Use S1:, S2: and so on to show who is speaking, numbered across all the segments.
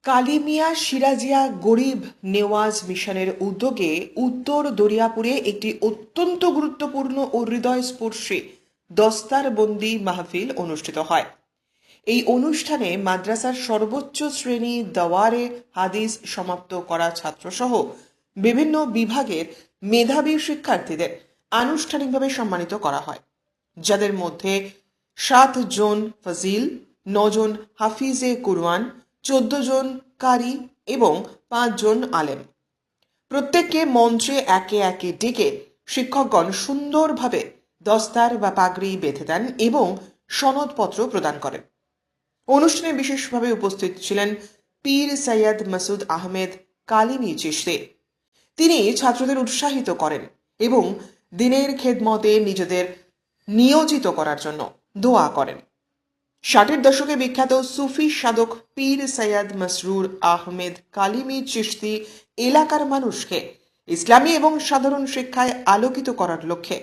S1: কালিমিয়া সিরাজিয়া গরিব নেওয়াজ মিশনের উদ্যোগে উত্তর দরিয়াপুরে একটি অত্যন্ত গুরুত্বপূর্ণ ও হৃদয়স্পর্শী দস্তারবন্দি মাহফিল অনুষ্ঠিত হয়। এই অনুষ্ঠানে মাদ্রাসার সর্বোচ্চ শ্রেণী দাওয়ারে হাদিস সমাপ্ত করা ছাত্রসহ বিভিন্ন বিভাগের মেধাবী শিক্ষার্থীদের আনুষ্ঠানিকভাবে সম্মানিত করা হয়, যাদের মধ্যে 7 জন ফাজিল, 9 জন হাফিজে কুরআন, 14 জন কারি এবং 5 জন আলেম। প্রত্যেককে মঞ্চে একে একে ডেকে শিক্ষকগণ সুন্দরভাবে দস্তার বা পাগড়ি বেঁধে দেন এবং সনদপত্র প্রদান করেন। অনুষ্ঠানে বিশেষভাবে উপস্থিত ছিলেন পীর সৈয়দ মাসুদ আহমেদ কালিমি চিশতি। তিনি ছাত্রদের উৎসাহিত করেন এবং দিনের খেদমতে নিজেদের নিয়োজিত করার জন্য দোয়া করেন। 60-এর দশকে বিখ্যাত সুফি সাধক পীর সৈয়দ মাসরুর আহমেদ কালিমি চিশতি এলাকার মানুষকে ইসলামী এবং সাধারণ শিক্ষায় আলোকিত করার লক্ষ্যে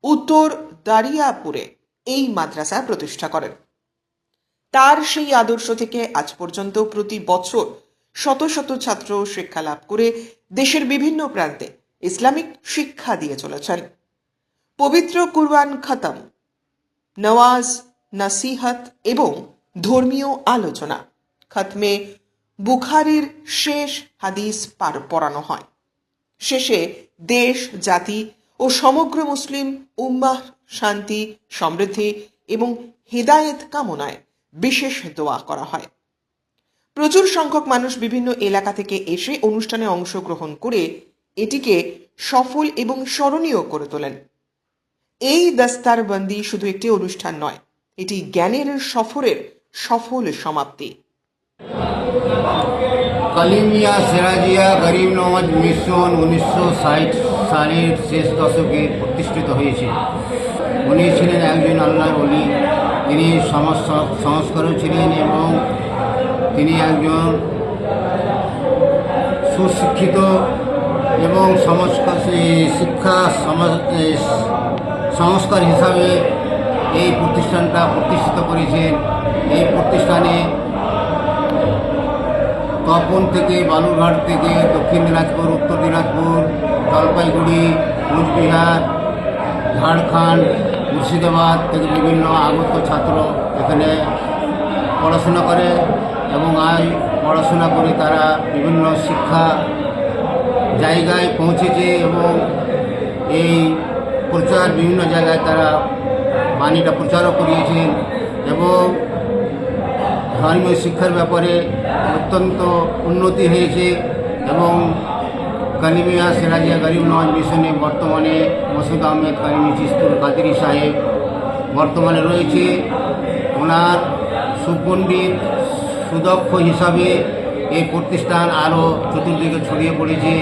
S1: উত্তর দারিয়াপুরে এই মাদ্রাসা প্রতিষ্ঠা করেন। তার সেই আদর্শ থেকে আজ পর্যন্ত প্রতি বছর শত শত ছাত্র শিক্ষা লাভ করে দেশের বিভিন্ন প্রান্তে ইসলামিক শিক্ষা দিয়ে চলেছেন। পবিত্র কুরআন খতম, নওয়াজ, নাসিহত এবং ধর্মীয় আলোচনা, খতমে বুখারীর শেষ হাদিস পড়ানো হয়। শেষে দেশ, জাতি ও সমগ্র মুসলিম উম্মাহ শান্তি, সমৃদ্ধি এবং হিদায়েত কামনায় বিশেষ দোয়া করা হয়। প্রচুর সংখ্যক মানুষ বিভিন্ন এলাকা থেকে এসে অনুষ্ঠানে অংশগ্রহণ করে এটিকে সফল এবং স্মরণীয় করে তোলেন। এই দস্তারবন্দি শুধু একটি অনুষ্ঠান নয়, এটি জ্ঞানের সফরের সফল সমাপ্তি।
S2: কালিমিয়া সিরাজিয়া গরিব নওয়াজ মিশন 1960 সালের শেষ দশকে প্রতিষ্ঠিত হয়েছে। উনি ছিলেন একজন আল্লাহর ওলি। তিনি সংস্কারক ছিলেন এবং তিনি একজন সুশিক্ষিত এবং সংস্কার হিসাবে এই প্রতিষ্ঠানটা প্রতিষ্ঠিত করেছেন। এই প্রতিষ্ঠানে তপন থেকে, বালুরঘাট থেকে, দক্ষিণ দিনাজপুর, উত্তর দিনাজপুর, জলপাইগুড়ি, কোচবিহার, ঝাড়খণ্ড, মুর্শিদাবাদ থেকে বিভিন্ন আগত ছাত্র এখানে পড়াশোনা করে এবং আজ পড়াশোনা করে তারা বিভিন্ন শিক্ষা জায়গায় পৌঁছেছে এবং এই প্রচার বিভিন্ন জায়গায় তারা বাণীটা প্রচারও করিয়েছেন এবং ধর্মীয় শিক্ষার ব্যাপারে অত্যন্ত উন্নতি হয়েছে এবং কালিমিয়া সিরাজিয়া গরিব নওয়াজ মিশনে বর্তমানে মাসুদ আহমেদ কালিমি চিশতি কাদেরী সাহেব বর্তমানে রয়েছে। ওনার সুপণ্ডিত, সুদক্ষ হিসাবে এই প্রতিষ্ঠান আরও চতুর্দিকে ছড়িয়ে পড়েছে